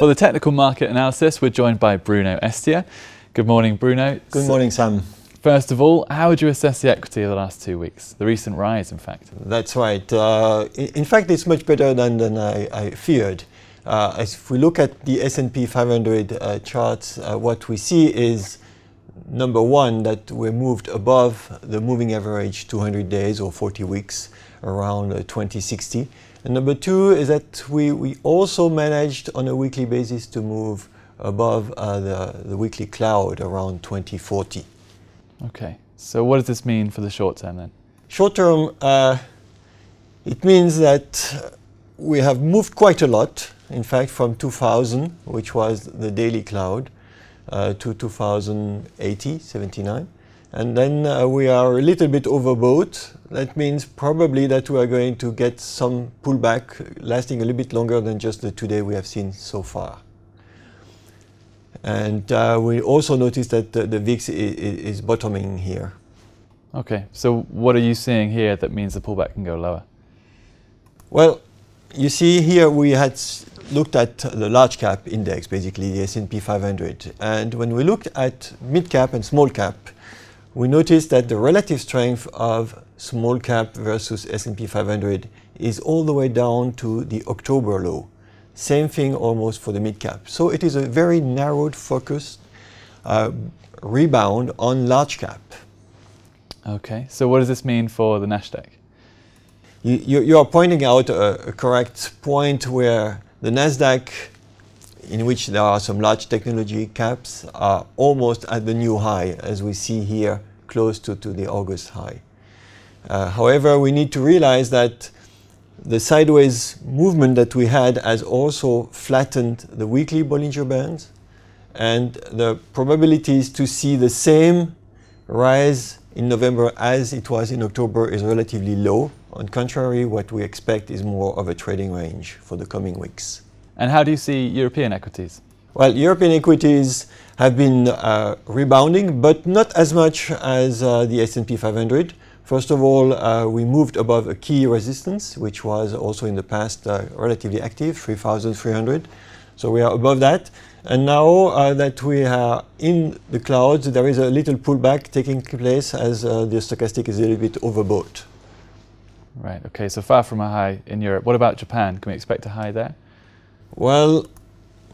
For the technical market analysis, we're joined by Bruno Estier. Good morning, Bruno. Good morning, Sam. First of all, how would you assess the equity of the last 2 weeks? The recent rise, in fact. That's right. In fact, it's much better than I feared. If we look at the S&P 500 charts, what we see is, number one, that we moved above the moving average 200 days or 40 weeks around 2060. And number two is that we also managed on a weekly basis to move above the weekly cloud around 2040. Okay, so what does this mean for the short term then? Short term, it means that we have moved quite a lot, in fact, from 2000, which was the daily cloud, to 2080, 79. And then we are a little bit overbought. That means probably that we are going to get some pullback lasting a little bit longer than just the 2 days we have seen so far. And we also notice that the VIX is bottoming here. Okay, so what are you seeing here that means the pullback can go lower? Well, you see here we had looked at the large cap index, basically the S&P 500. And when we looked at mid cap and small cap, we noticed that the relative strength of small cap versus S&P 500 is all the way down to the October low. Same thing almost for the mid cap. So it is a very narrowed, focused rebound on large cap. Okay, so what does this mean for the Nasdaq? You are pointing out a correct point where the Nasdaq, in which there are some large technology caps, are almost at the new high, as we see here, close to the August high. However, we need to realize that the sideways movement that we had has also flattened the weekly Bollinger Bands, and the probabilities to see the same rise in November as it was in October is relatively low. On contrary, what we expect is more of a trading range for the coming weeks. And how do you see European equities? Well, European equities have been rebounding, but not as much as the S&P 500. First of all, we moved above a key resistance, which was also in the past relatively active, 3,300. So we are above that. And now that we are in the clouds, there is a little pullback taking place as the stochastic is a little bit overbought. Right, okay, so far from a high in Europe. What about Japan? Can we expect a high there? Well,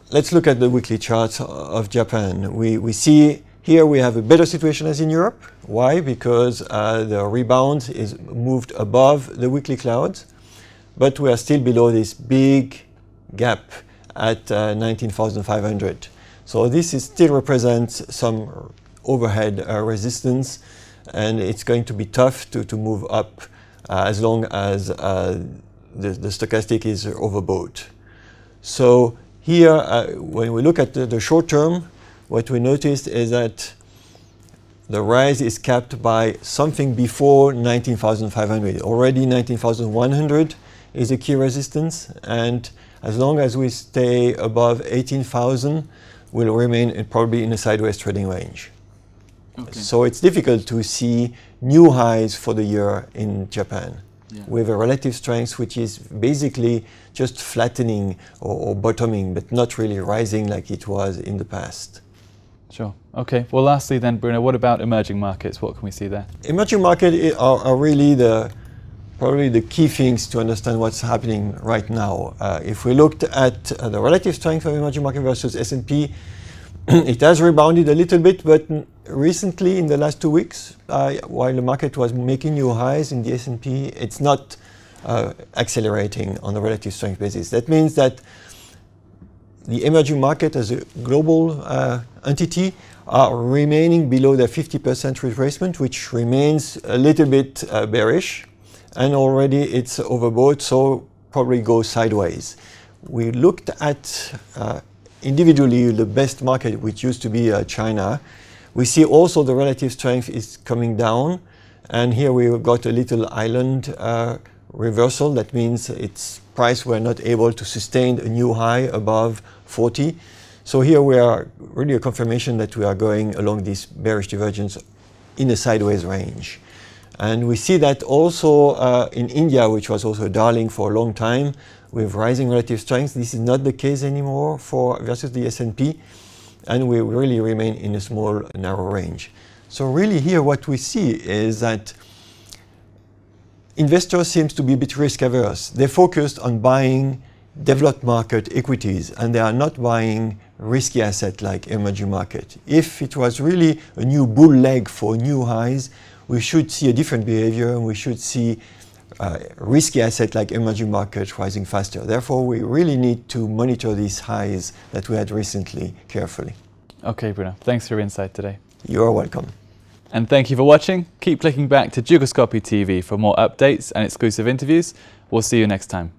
let's look at the weekly charts of Japan. We see here we have a better situation as in Europe. Why? Because the rebound is moved above the weekly clouds, but we are still below this big gap at 19,500. So this still represents some overhead resistance, and it's going to be tough to move up as long as the stochastic is overbought. So here, when we look at the short term, what we noticed is that the rise is capped by something before 19,500. Already 19,100 is a key resistance, and as long as we stay above 18,000, we'll remain probably in a sideways trading range. Okay. So it's difficult to see new highs for the year in Japan. Yeah. With a relative strength which is basically just flattening or bottoming, but not really rising like it was in the past. Sure. Okay. Well, lastly then, Bruno, what about emerging markets? What can we see there? Emerging markets are really probably the key things to understand what's happening right now. If we looked at the relative strength of emerging market versus S&P, it has rebounded a little bit, but recently in the last 2 weeks, while the market was making new highs in the S&P, it's not accelerating on a relative strength basis. That means that the emerging market as a global entity are remaining below their 50% retracement, which remains a little bit bearish, and already it's overbought, so probably goes sideways. We looked at individually the best market, which used to be China. We see also the relative strength is coming down, and here we got a little island reversal. That means its price were not able to sustain a new high above 40. So here we are really a confirmation that we are going along this bearish divergence in a sideways range. And we see that also in India, which was also a darling for a long time, with rising relative strength. This is not the case anymore versus the S&P, and we really remain in a small, narrow range. So really here what we see is that investors seem to be a bit risk averse. They're focused on buying developed market equities, and they are not buying risky assets like emerging market. If it was really a new bull leg for new highs, we should see a different behavior, and we should see risky assets like emerging markets rising faster. Therefore, we really need to monitor these highs that we had recently carefully. Okay, Bruno, thanks for your insight today. You are welcome. And thank you for watching. Keep clicking back to Dukascopy TV for more updates and exclusive interviews. We'll see you next time.